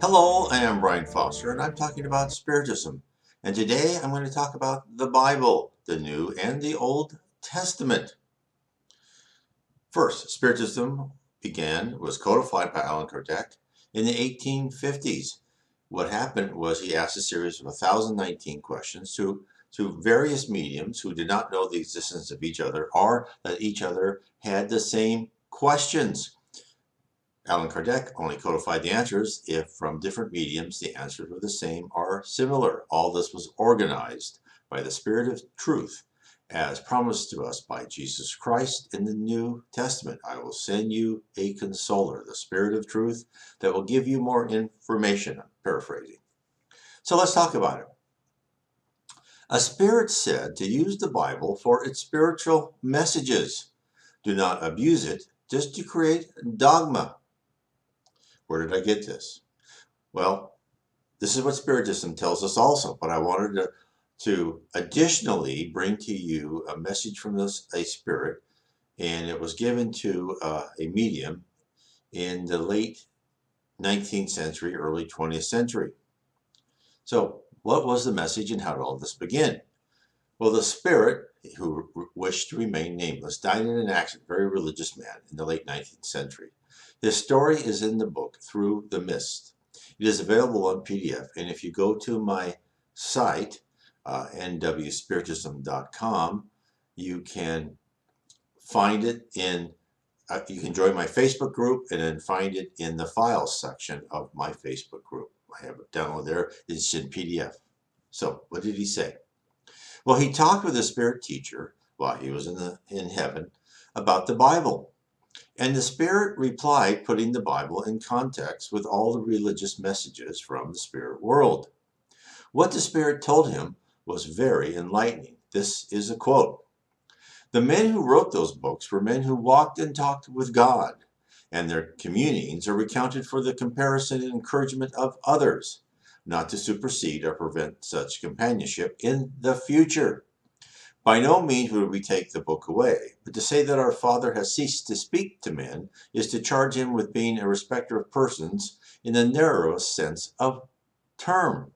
Hello, I am Brian Foster, and I'm talking about Spiritism. And today I'm going to talk about the Bible, the New and the Old Testament. First, Spiritism was codified by Allan Kardec in the 1850s. What happened was he asked a series of 1,019 questions to various mediums who did not know the existence of each other or that each other had the same questions. Allan Kardec only codified the answers if from different mediums the answers were the same or similar. All this was organized by the Spirit of Truth as promised to us by Jesus Christ in the New Testament. I will send you a consoler, the Spirit of Truth, that will give you more information. I'm paraphrasing. So let's talk about it. A spirit said to use the Bible for its spiritual messages. Do not abuse it just to create dogma. Where did I get this? Well, this is what Spiritism tells us also, but I wanted to additionally bring to you a message from a spirit, and it was given to a medium in the late 19th century, early 20th century. So, what was the message and how did all this begin? Well, the spirit, who wished to remain nameless, died in an accident, very religious man, in the late 19th century. His story is in the book, Through the Mist. It is available on PDF, and if you go to my site, nwspiritism.com, you can find it you can join my Facebook group and then find it in the files section of my Facebook group. I have it downloaded there. It's in PDF. So, what did he say? Well, he talked with a spirit teacher while he was in heaven about the Bible. And the spirit replied, putting the Bible in context with all the religious messages from the spirit world. What the spirit told him was very enlightening. This is a quote. The men who wrote those books were men who walked and talked with God, and their communings are recounted for the comparison and encouragement of others, not to supersede or prevent such companionship in the future. By no means would we take the book away, but to say that our Father has ceased to speak to men is to charge him with being a respecter of persons in the narrowest sense of term.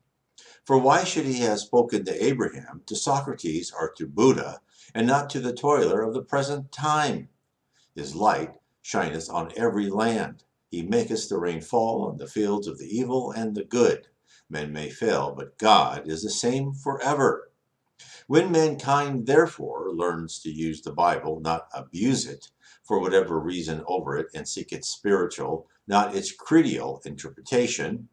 For why should he have spoken to Abraham, to Socrates, or to Buddha, and not to the toiler of the present time? His light shineth on every land. He maketh the rain fall on the fields of the evil and the good. Men may fail, but God is the same forever. When mankind, therefore, learns to use the Bible, not abuse it, for whatever reason over it, and seek its spiritual, not its creedal interpretation,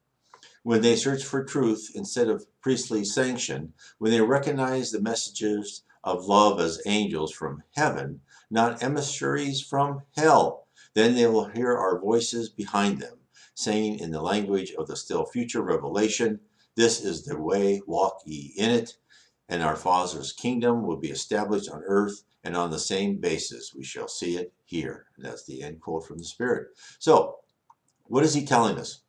when they search for truth instead of priestly sanction, when they recognize the messages of love as angels from heaven, not emissaries from hell, then they will hear our voices behind them, saying in the language of the still future revelation, "This is the way, walk ye in it, and our Father's kingdom will be established on earth, and on the same basis we shall see it here." And that's the end quote from the Spirit. So, what is he telling us?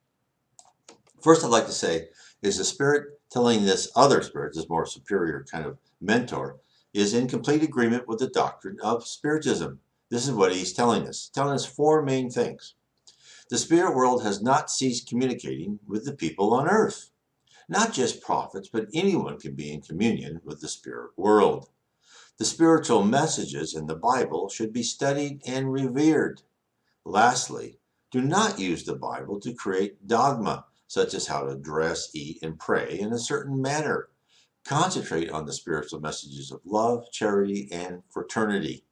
First, I'd like to say is the Spirit telling this other Spirit, this more superior kind of mentor, is in complete agreement with the doctrine of Spiritism. This is what he's telling us four main things. The spirit world has not ceased communicating with the people on earth. Not just prophets, but anyone can be in communion with the spirit world. The spiritual messages in the Bible should be studied and revered. Lastly, do not use the Bible to create dogma, such as how to dress, eat, and pray in a certain manner. Concentrate on the spiritual messages of love, charity, and fraternity.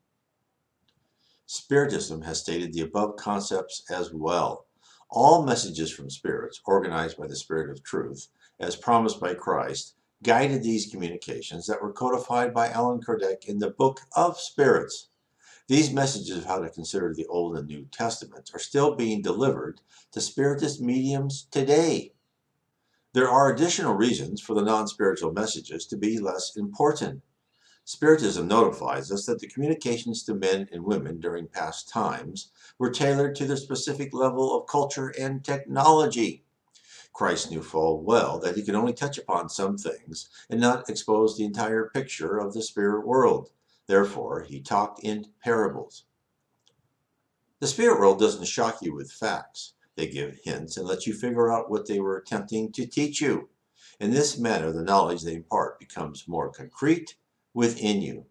Spiritism has stated the above concepts as well. All messages from spirits, organized by the Spirit of Truth, as promised by Christ, guided these communications that were codified by Allan Kardec in the Book of Spirits. These messages of how to consider the Old and New Testaments are still being delivered to Spiritist mediums today. There are additional reasons for the non-spiritual messages to be less important. Spiritism notifies us that the communications to men and women during past times were tailored to their specific level of culture and technology. Christ knew full well that he could only touch upon some things and not expose the entire picture of the spirit world. Therefore, he talked in parables. The spirit world doesn't shock you with facts. They give hints and let you figure out what they were attempting to teach you. In this manner, the knowledge they impart becomes more concrete within you.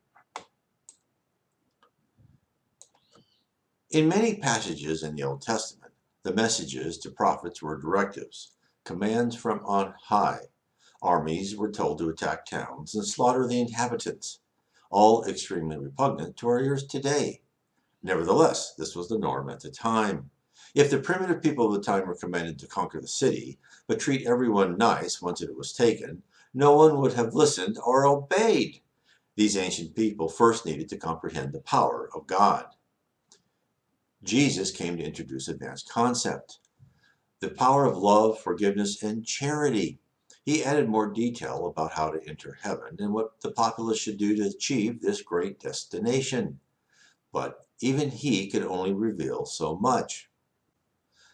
In many passages in the Old Testament, the messages to prophets were directives, commands from on high. Armies were told to attack towns and slaughter the inhabitants, all extremely repugnant to our ears today. Nevertheless, this was the norm at the time. If the primitive people of the time were commanded to conquer the city, but treat everyone nice once it was taken, no one would have listened or obeyed. These ancient people first needed to comprehend the power of God. Jesus came to introduce advanced concept, the power of love, forgiveness, and charity. He added more detail about how to enter heaven and what the populace should do to achieve this great destination. But even he could only reveal so much.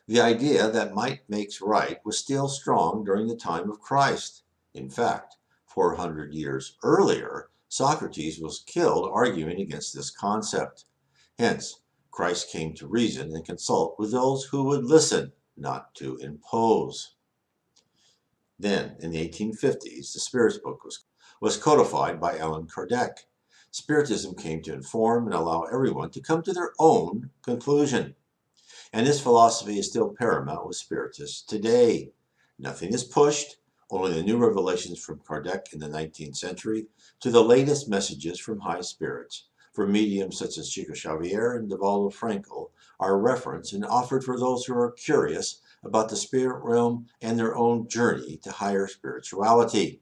The idea that might makes right was still strong during the time of Christ. In fact, 400 years earlier, Socrates was killed arguing against this concept. Hence, Christ came to reason and consult with those who would listen, not to impose. Then, in the 1850s, the Spirits book was codified by Allan Kardec. Spiritism came to inform and allow everyone to come to their own conclusion. And this philosophy is still paramount with Spiritists today. Nothing is pushed, only the new revelations from Kardec in the 19th century to the latest messages from high spirits, from mediums such as Chico Xavier and Divaldo Franco, are referenced and offered for those who are curious about the spirit realm and their own journey to higher spirituality.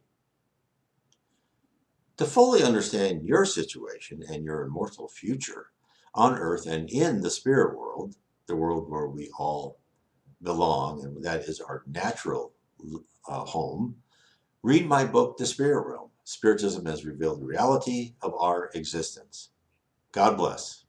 To fully understand your situation and your immortal future on earth and in the spirit world, the world where we all belong, and that is our natural home, read my book, The Spirit Realm. Spiritism has revealed the reality of our existence. God bless.